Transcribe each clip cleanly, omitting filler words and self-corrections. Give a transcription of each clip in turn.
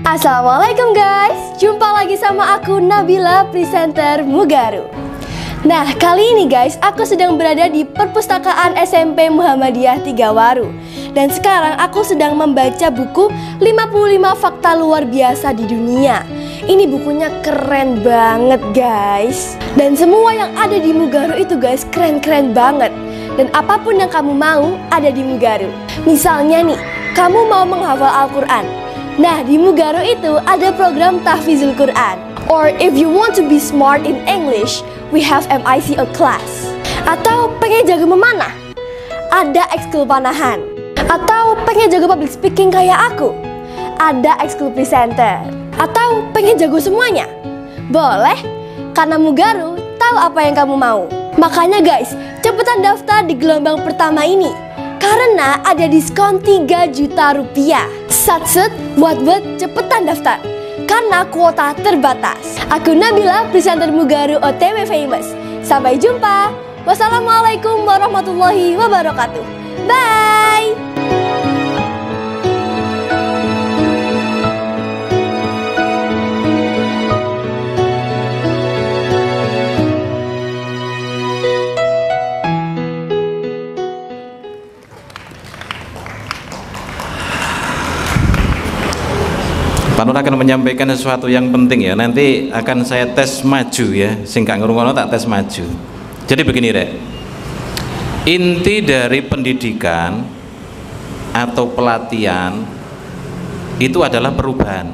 Assalamualaikum guys, jumpa lagi sama aku Nabila, presenter Mugaru. Nah, kali ini guys, aku sedang berada di perpustakaan SMP Muhammadiyah Tigawaru. Dan sekarang aku sedang membaca buku 55 Fakta Luar Biasa di Dunia. Ini bukunya keren banget guys. Dan semua yang ada di Mugaru itu guys, keren-keren banget. Dan apapun yang kamu mau, ada di Mugaru. Misalnya nih, kamu mau menghafal Al-Quran. Nah, di Mugaru itu ada program Tahfizul Quran. Or if you want to be smart in English, we have MICO class. Atau pengen jago memanah? Ada ekskul panahan. Atau pengen jago public speaking kayak aku? Ada ekskul presenter. Atau pengen jago semuanya? Boleh, karena Mugaru tahu apa yang kamu mau. Makanya guys, cepetan daftar di gelombang pertama ini. Karena ada diskon 3 juta rupiah. Satset, buat cepetan daftar. Karena kuota terbatas. Aku Nabila, presenter Mugaru OTW Famous. Sampai jumpa. Wassalamualaikum warahmatullahi wabarakatuh. Bye. Pak Nur akan menyampaikan sesuatu yang penting ya. Nanti akan saya tes maju ya. Singkat ngurungono tak tes maju. Jadi begini Rek. Inti dari pendidikan atau pelatihan itu adalah perubahan.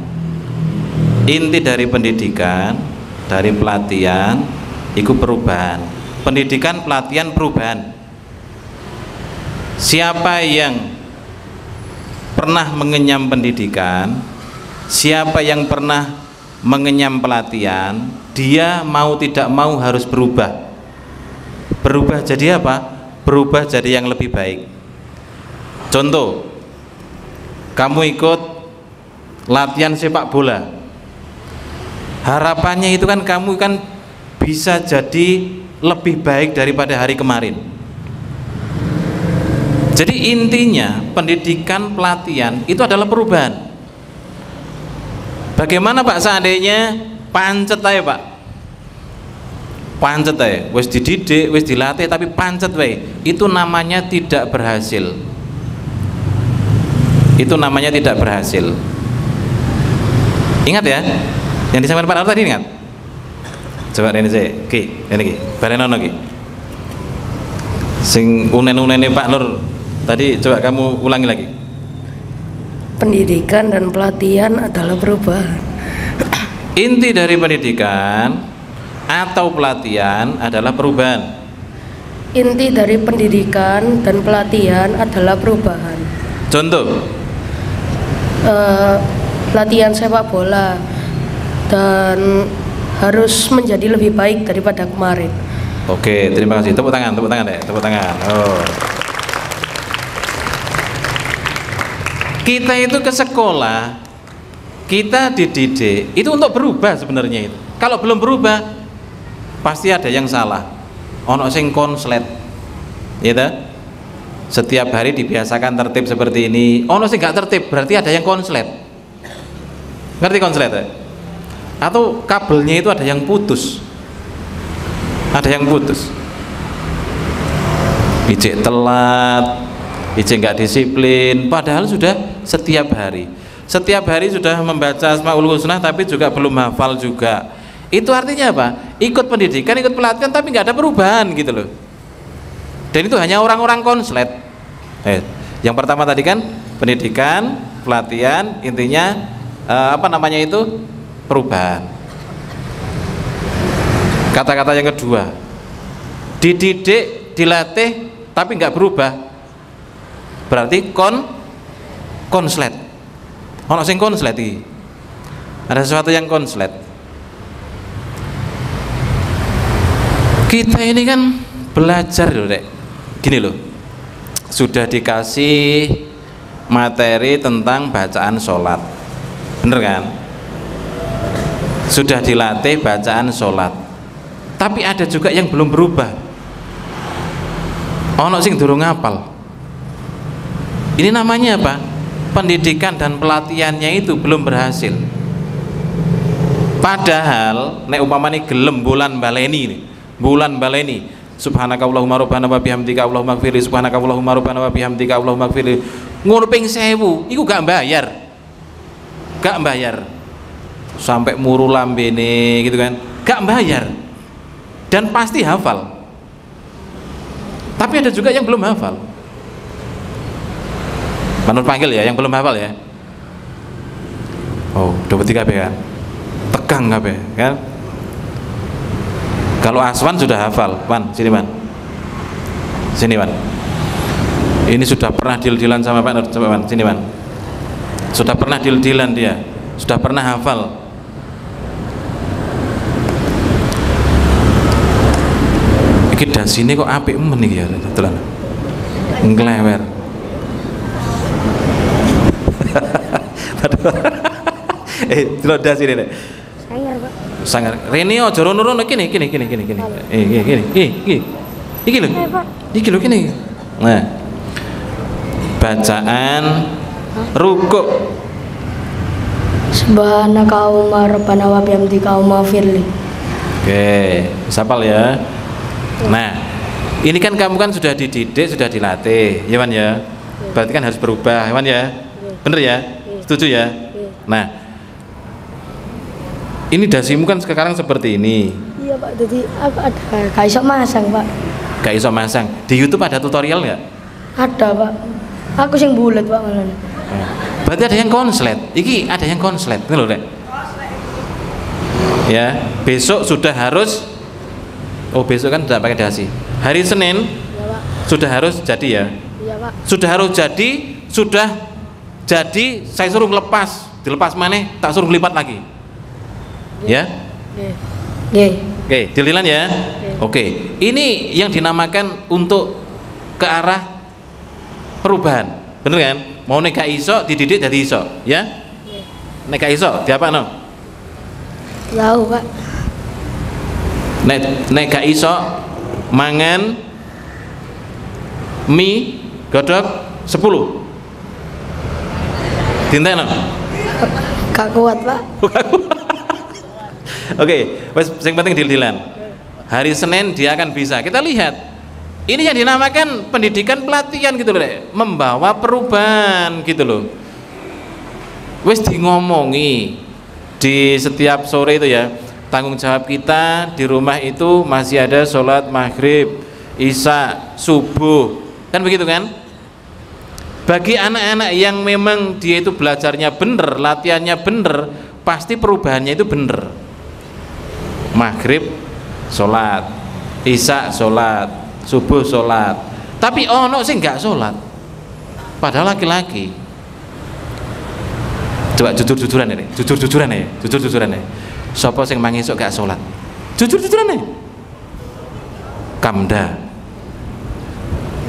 Inti dari pendidikan, dari pelatihan itu perubahan. Pendidikan, pelatihan, perubahan. Siapa yang pernah mengenyam pendidikan, siapa yang pernah mengenyam pelatihan, dia mau tidak mau harus berubah. Berubah jadi apa? Berubah jadi yang lebih baik. Contoh, kamu ikut latihan sepak bola. Harapannya itu kan kamu kan bisa jadi lebih baik daripada hari kemarin. Jadi intinya pendidikan pelatihan itu adalah perubahan. Bagaimana Pak seandainya pancet aja Pak, pancet aja, wis dididik, wis dilatih tapi pancet wae, itu namanya tidak berhasil. Itu namanya tidak berhasil. Ingat ya, yang disampaikan Pak Nur tadi ingat. Coba ini saya, ini barenono ki. Sing unen-unene Pak Nur tadi coba kamu ulangi lagi. Pendidikan dan pelatihan adalah perubahan. Inti dari pendidikan atau pelatihan adalah perubahan. Inti dari pendidikan dan pelatihan adalah perubahan. Contoh, latihan sepak bola dan harus menjadi lebih baik daripada kemarin. Oke, terima kasih. Tepuk tangan deh, tepuk tangan. Oh. Kita itu ke sekolah, kita dididik itu untuk berubah sebenarnya itu. Kalau belum berubah, pasti ada yang salah. Ono sing konslet, gitu. Setiap hari dibiasakan tertib seperti ini. Ono sing gak tertib, berarti ada yang konslet. Ngerti konslet ya? Atau kabelnya itu ada yang putus. Ada yang putus. Ijek telat, ijek nggak disiplin, padahal sudah setiap hari sudah membaca Asmaul Husna tapi juga belum hafal juga. Itu artinya apa? Ikut pendidikan, ikut pelatihan tapi nggak ada perubahan gitu loh. Dan itu hanya orang-orang konslet. Yang pertama tadi kan pendidikan, pelatihan, intinya apa namanya itu? Perubahan. Kata-kata yang kedua, dididik, dilatih tapi nggak berubah, berarti konslet. Ono sing konslet iki. Ada sesuatu yang konslet. Kita ini kan belajar loh, Dek. Gini loh. Sudah dikasih materi tentang bacaan sholat. Bener kan? Sudah dilatih bacaan sholat. Tapi ada juga yang belum berubah. Ono sing durung ngapal. Ini namanya apa? pendidikan dan pelatihannya itu belum berhasil. Padahal nek umpamane gelem bulan baleni, subhanaka Allahumma rabbana wa bihamdika Allahumma ighfirli, subhanaka Allahumma rabbana wa bihamdika Allahumma ighfirli, ngono ping 1000 iku gak bayar sampai muru lambene gitu kan, gak bayar dan pasti hafal. Tapi ada juga yang belum hafal. Menurut panggil ya, yang belum hafal ya. Oh, dapat 3 kan? Tegang kabeh kan? Kalau Aswan sudah hafal, Wan, sini Wan. Sini Wan. Ini sudah pernah deal-dealan sama Pak Nur, coba Wan, sini Wan. Sudah pernah deal-dealan dia, sudah pernah hafal. Iki dasine kok apik men iki ya, tenan. Nglewer. Delok dasine nek. Sangar, Pak. Sangar. Rene aja rono-rono kene. Iki lho. Iki lho kene. Nah. Bacaan rukuk. Subhanaka Allahumma rabbana wa bihamdika Allahumma ighfirli. Oke, sapal ya. Nah, ini kan kamu kan sudah dididik, sudah dilatih, ya Wan ya. Berarti kan harus berubah, ya Wan ya. Bener ya? Setuju ya? Nah, ini dasimu kan sekarang seperti ini. Iya Pak, jadi aku ada gak iso masang Pak. Gak iso masang. Di YouTube ada tutorial nggak? Ada Pak. Aku sing bulet Pak malah. Berarti ada yang konslet. Iki ada yang konslet, ini loh Rek. Ya, besok sudah harus. Oh besok kan sudah pakai dasi. Hari Senin Iya Pak. sudah harus jadi ya. Iya Pak. Sudah harus jadi, saya suruh lepas, dilepas mana? Tak suruh lipat lagi. Ya? Oke, deal-dealan ya. Oke, ini yang dinamakan untuk ke arah perubahan, bener kan? Mau nek gak iso dididik jadi iso, ya? Nek gak iso, diapa no? Tahu Pak. Nek gak iso mangan mie godok 10. Dinten no? Gak kuat Pak. Oke, yang penting deal-dealan. Hari Senin dia akan bisa. Kita lihat. Ini yang dinamakan pendidikan pelatihan gitu loh, membawa perubahan gitu loh. Wes di ngomongi di setiap sore itu ya. Tanggung jawab kita di rumah itu masih ada sholat maghrib, isya, subuh, kan begitu kan? Bagi anak-anak yang memang dia itu belajarnya bener, latihannya bener, pasti perubahannya itu bener. Maghrib sholat, isya sholat, subuh sholat. Tapi ono sih nggak sholat, padahal laki-laki. Coba jujur-jujuran ya, jujur-jujuran ya. Sopo sing mangisuk gak sholat? Jujur-jujuran ya. Kamda.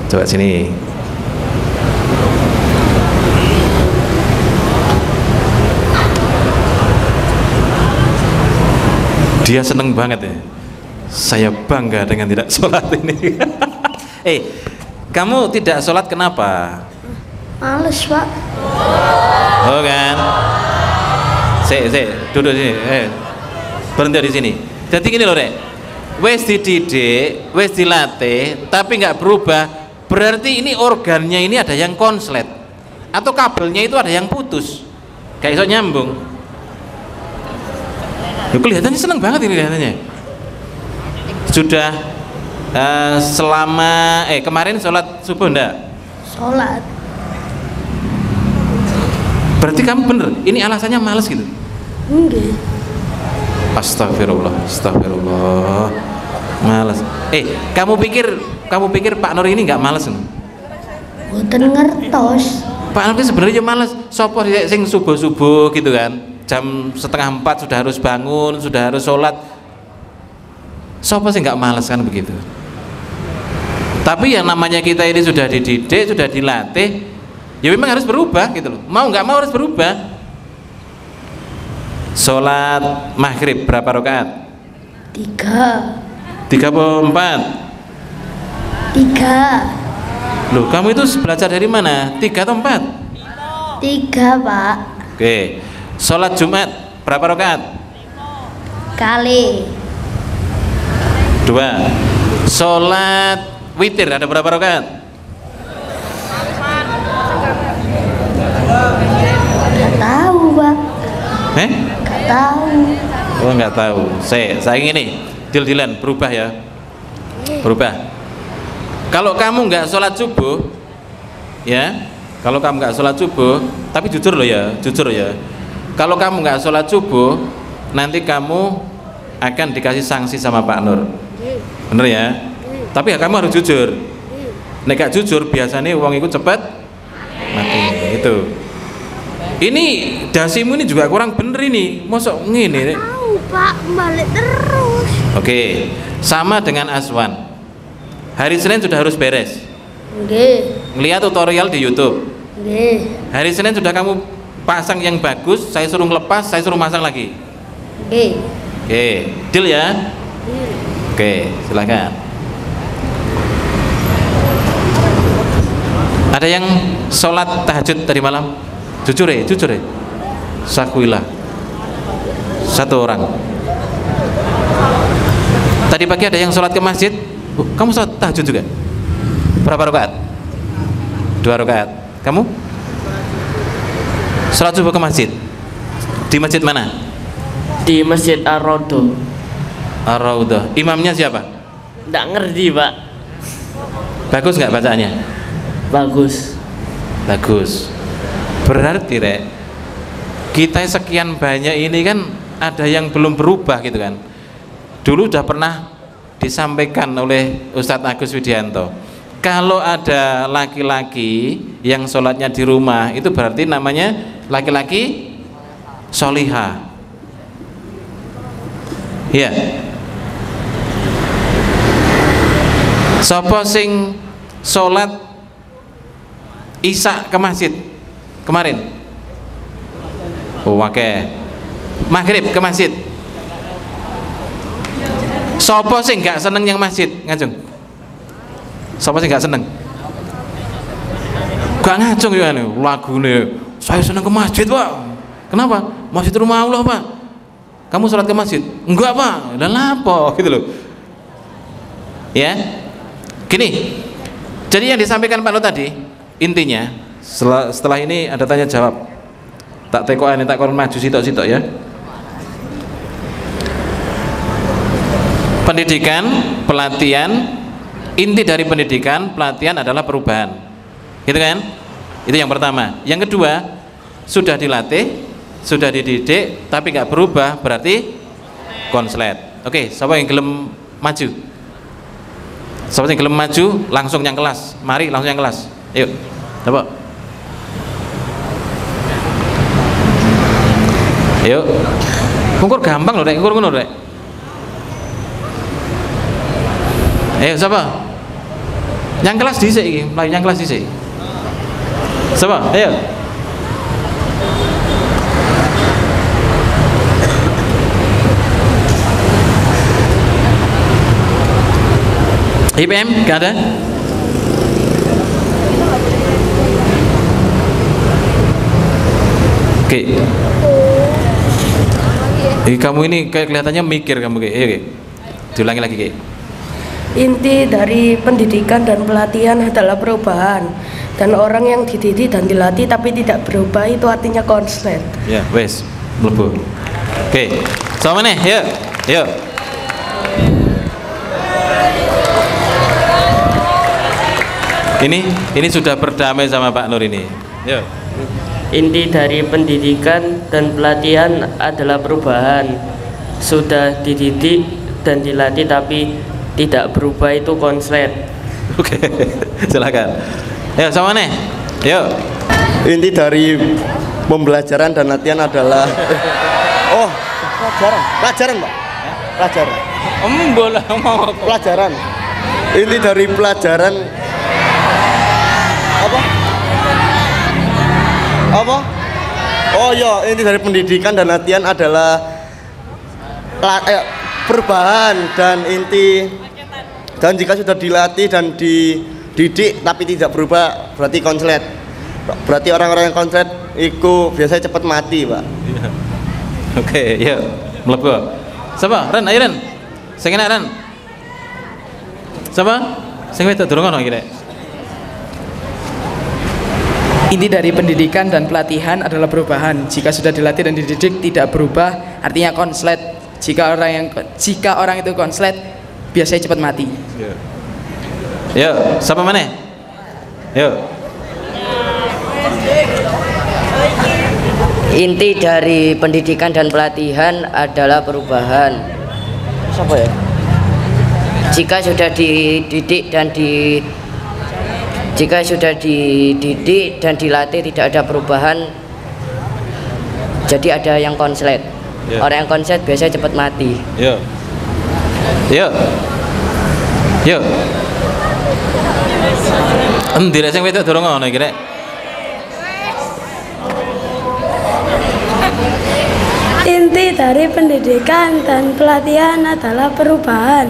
Coba sini. Dia seneng banget ya. Saya bangga dengan tidak sholat ini. Kamu tidak sholat kenapa? Males Pak. Oh kan? Duduk sini. Berhenti di sini. Jadi gini loh Rek. Wes dididik, wes dilatih, tapi nggak berubah. Berarti ini organnya ini ada yang konslet, atau kabelnya itu ada yang putus, kayak iso nyambung. Kelihatannya seneng banget ini kelihatannya. Sudah selama kemarin sholat subuh enggak? Sholat. Berarti kamu bener, ini alasannya males gitu? Enggak. Astagfirullah, males. Kamu pikir Pak Nur ini nggak males? Boten ngertos. Pak Nur sebenarnya males. Sopo sing subuh gitu kan? Jam 3:30 sudah harus bangun, sudah harus sholat. Sopo sih nggak males kan begitu? Tapi yang namanya kita ini sudah dididik, sudah dilatih, ya memang harus berubah gitu loh. Mau nggak mau harus berubah. Sholat maghrib berapa rakaat? 3. 3 atau 4? 3. Loh, kamu itu belajar dari mana? 3 atau 4? 3, Pak. Oke. Sholat Jumat berapa rakaat? Kali. 2. Sholat witir ada berapa rakaat? Gak tahu, Pak. Gak tahu. Oh nggak tahu. Saya ini deal-dealan berubah ya. Berubah. Kalau kamu nggak sholat subuh, ya. Kalau kamu nggak sholat subuh, tapi jujur loh ya, jujur ya. Kalau kamu nggak sholat subuh, nanti kamu akan dikasih sanksi sama Pak Nur. Bener ya? Tapi ya kamu harus jujur. Nek gak jujur biasanya uang itu cepet mati. Itu. Ini dasimu ini juga kurang bener ini. Mosok ngene. Tahu, Pak, balik terus. Oke, sama dengan Aswan. Hari Senin sudah harus beres. Nggih. Ngelihat tutorial di YouTube. Nggih. Hari Senin sudah kamu pasang yang bagus, saya suruh ngelepas, saya suruh masang lagi. Nggih. Oke, deal ya? Oke, silakan. Ada yang sholat tahajud tadi malam? Jujur ya, jujur ya. Sakuilah. 1 orang. Tadi pagi ada yang sholat ke masjid. Kamu sholat tahajud juga? Berapa rakaat? 2 rakaat. Kamu? Sholat subuh ke masjid. Di masjid mana? Di Masjid Ar-Raudhah. Ar-Raudhah. Imamnya siapa? Nggak ngerti, Pak. Bagus nggak bacaannya? Bagus. Bagus. Berarti Rek, kita sekian banyak ini kan ada yang belum berubah gitu kan. Dulu udah pernah disampaikan oleh Ustadz Agus Widianto, kalau ada laki-laki yang sholatnya di rumah itu berarti namanya laki-laki solihah. Ya. Sopo sing sholat Isya ke masjid kemarin? Oh, oke. Maghrib ke masjid. Sopo sing gak seneng yang masjid ngajeng? Sopo sing gak seneng? Gak ngajeng ya nih lagune. Saya seneng ke masjid, Pak. Kenapa? Masjid rumah Allah, Pak. Kamu sholat ke masjid? Enggak, Pak. Dan lapo gitu loh. Ya. Gini. Jadi yang disampaikan Pak Nur tadi, intinya setelah ini ada tanya jawab. Tak tekoan tak kon maju sitok-sitok ya. Pendidikan, pelatihan, inti dari pendidikan, pelatihan adalah perubahan. Gitu kan? Itu yang pertama. Yang kedua, sudah dilatih, sudah dididik tapi nggak berubah berarti konslet. Oke, siapa yang gelem maju? Siapa yang gelem maju langsung yang kelas. Mari langsung yang kelas. Yuk. Coba. Yuk. Ngukur gampang loh, Rek. Ngukur ngono, Rek. Ayo siapa? Yang kelas dhisik iki, yang kelas dhisik. Siapa? Ayo. IPM gak ada? Oke. Kamu ini kayak kelihatannya mikir kamu kayak. Oke. Diulangi lagi kayak. Inti dari pendidikan dan pelatihan adalah perubahan. Dan orang yang dididik dan dilatih tapi tidak berubah itu artinya konslet. Ya, wes, mlebu. Oke. Sama nih, yuk. Yuk. Ini sudah berdamai sama Pak Nur ini. Yuk. Inti dari pendidikan dan pelatihan adalah perubahan. Sudah dididik dan dilatih tapi tidak berubah itu konslet. Oke, silakan. Ayo sama nih. Yuk. Inti dari pembelajaran dan latihan adalah pelajaran Pak. Pelajaran. Boleh mau Pelajaran. Inti dari pelajaran apa? Oh iya, inti dari pendidikan dan latihan adalah perubahan dan inti. Dan jika sudah dilatih dan dididik tapi tidak berubah berarti konslet. Berarti orang-orang yang konslet iku biasanya cepat mati, Pak. Oke, yuk mlebu. Siapa? Ren, ayo Ren. Sing enak Ren. Siapa? Sing wedok durung ono iki, Rek. Inti dari pendidikan dan pelatihan adalah perubahan. Jika sudah dilatih dan dididik tidak berubah, artinya konslet. Jika orang itu konslet, biasanya cepat mati. Yuk, siapa mana? Yuk. Inti dari pendidikan dan pelatihan adalah perubahan. Siapa ya? Jika sudah dididik dan dilatih tidak ada perubahan, jadi ada yang konslet. Orang yang konslet biasanya cepat mati. Yuk. Endi rek sing wedok durung ono iki, Rek? Inti dari pendidikan dan pelatihan adalah perubahan.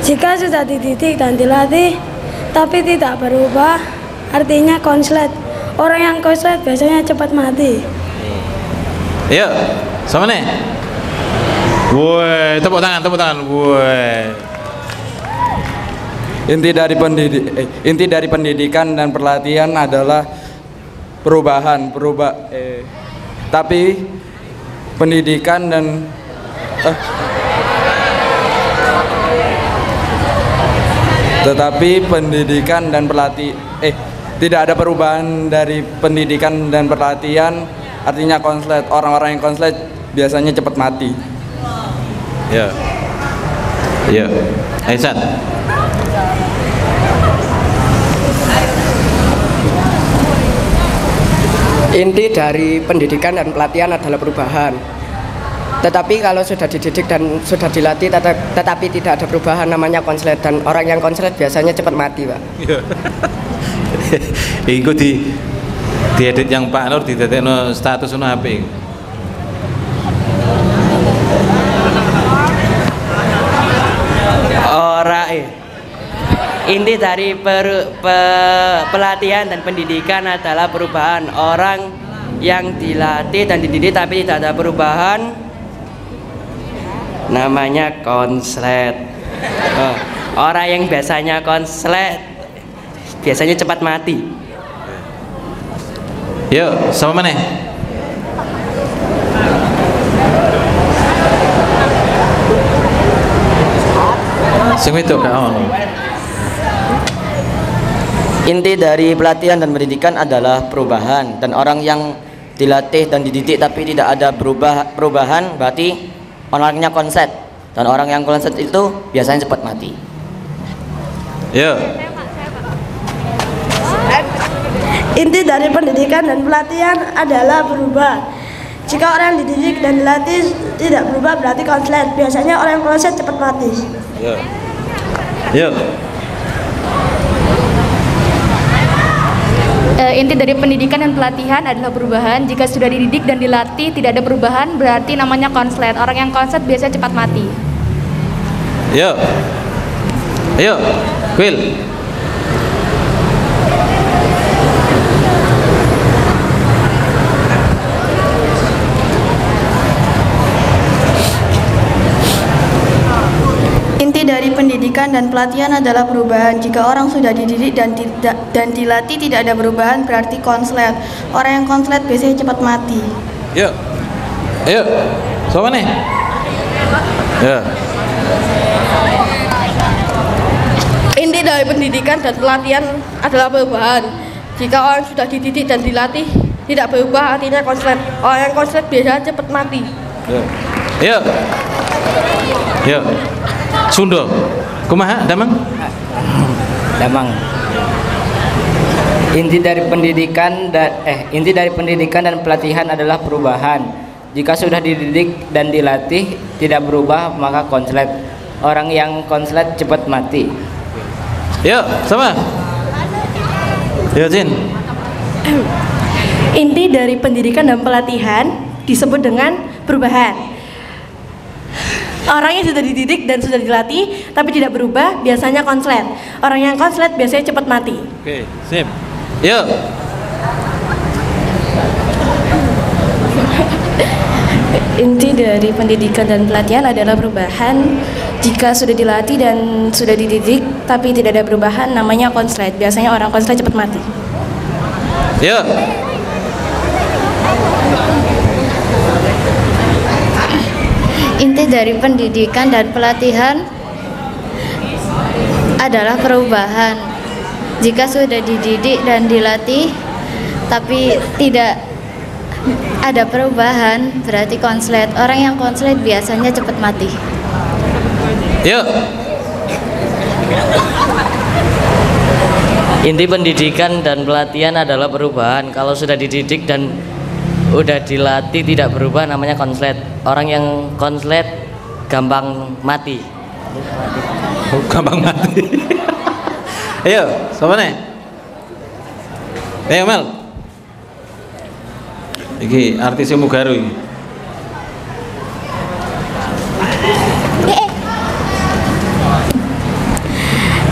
Jika sudah dididik dan dilatih tapi tidak berubah, artinya konslet. Orang yang konslet biasanya cepat mati. Yuk, sama nih. Woi, tepuk tangan. Woi. Inti dari pendidikan dan pelatihan adalah perubahan. Tapi pendidikan dan tidak ada perubahan dari pendidikan dan pelatihan, artinya konslet. Orang-orang yang konslet biasanya cepat mati. Ya, Aisyah. Inti dari pendidikan dan pelatihan adalah perubahan. Tetapi kalau sudah dididik dan sudah dilatih tetapi tidak ada perubahan, namanya konslet. Dan orang yang konslet biasanya cepat mati, Pak. Iku diedit yang Pak Nur didadekno status ono HP. Inti dari pelatihan dan pendidikan adalah perubahan. Orang yang dilatih dan dididik tapi tidak ada perubahan, namanya konslet. Orang yang biasanya konslet biasanya cepat mati. Yuk, sama mana? Sing itu gak ono. Inti dari pelatihan dan pendidikan adalah perubahan, dan orang yang dilatih dan dididik tapi tidak ada perubahan berarti orangnya konslet, dan orang yang konslet itu biasanya cepat mati. Inti dari pendidikan dan pelatihan adalah berubah. Jika orang yang dididik dan dilatih tidak berubah berarti konslet. Biasanya orang yang konslet cepat mati. Inti dari pendidikan dan pelatihan adalah perubahan. Jika sudah dididik dan dilatih tidak ada perubahan berarti namanya konslet. Orang yang konslet biasanya cepat mati. Ayo, Will. Inti dari pendidikan dan pelatihan adalah perubahan. Jika orang sudah dididik dan dilatih tidak ada perubahan berarti konslet. Orang yang konslet biasanya cepat mati. Ayo, siapa nih? Inti dari pendidikan dan pelatihan adalah perubahan. Jika orang sudah dididik dan dilatih tidak berubah artinya konslet. Orang yang konslet biasanya cepat mati. Sundo, kumaha Damang? Inti dari pendidikan dan pelatihan adalah perubahan. Jika sudah dididik dan dilatih tidak berubah maka konslet. Orang yang konslet cepat mati. Sama. Jin. Inti dari pendidikan dan pelatihan disebut dengan perubahan. Orang yang sudah dididik dan sudah dilatih tapi tidak berubah biasanya konslet. Orang yang konslet biasanya cepat mati. Oke, sip. Inti dari pendidikan dan pelatihan adalah perubahan. Jika sudah dilatih dan sudah dididik tapi tidak ada perubahan, namanya konslet. Biasanya orang konslet cepat mati. Yuk. Inti dari pendidikan dan pelatihan adalah perubahan. Jika sudah dididik dan dilatih tapi tidak ada perubahan, berarti konslet. Orang yang konslet biasanya cepat mati. Yuk. Inti pendidikan dan pelatihan adalah perubahan. Kalau sudah dididik dan udah dilatih tidak berubah, namanya konslet. Orang yang konslet gampang mati. Gampang mati. Ayo, siapa nih? Ayo Mel. Iki artis Mugaru ini.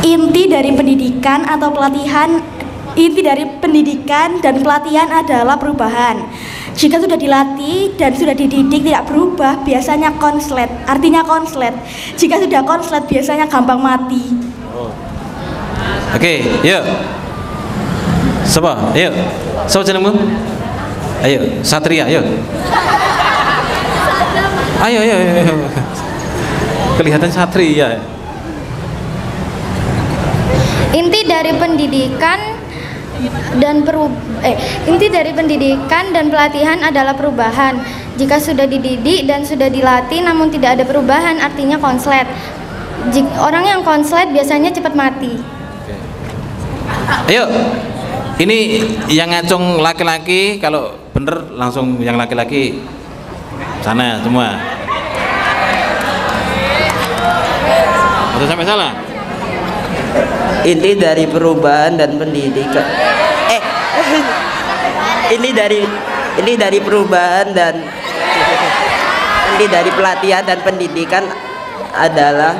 Inti dari pendidikan atau pelatihan, inti dari pendidikan dan pelatihan adalah perubahan. Jika sudah dilatih dan sudah dididik tidak berubah, biasanya konslet. Artinya konslet. Jika sudah konslet, biasanya gampang mati. Oke, yuk. Siapa? Yuk. Siapa jenengmu? Ayo, Satria, yuk. Ayo. Kelihatan Satria. Inti dari pendidikan dan pelatihan adalah perubahan. Jika sudah dididik dan sudah dilatih namun tidak ada perubahan, artinya konslet. Orang yang konslet biasanya cepat mati. Ayo. Ini yang ngacung laki-laki, kalau bener langsung yang laki-laki sana semua. Atau sampai salah? Inti dari perubahan dan pendidikan. Ini dari perubahan dan inti dari pelatihan dan pendidikan adalah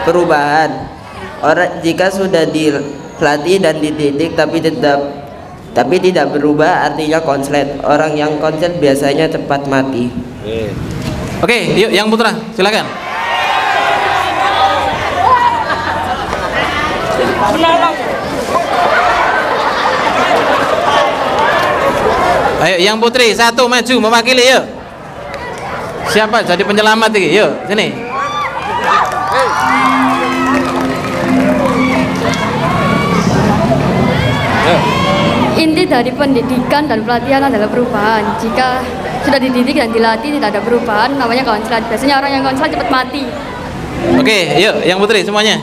perubahan. Orang jika sudah dilatih dan dididik tapi tidak berubah, artinya konslet. Orang yang konslet biasanya cepat mati. Oke, yuk yang putra, silakan. Ayo yang putri satu maju mewakili, yuk. Siapa jadi penyelamat ini? Yuk sini. Inti dari pendidikan dan pelatihan adalah perubahan. Jika sudah dididik dan dilatih tidak ada perubahan, namanya konslet. Biasanya orang yang konslet cepat mati. Oke, yuk yang putri semuanya.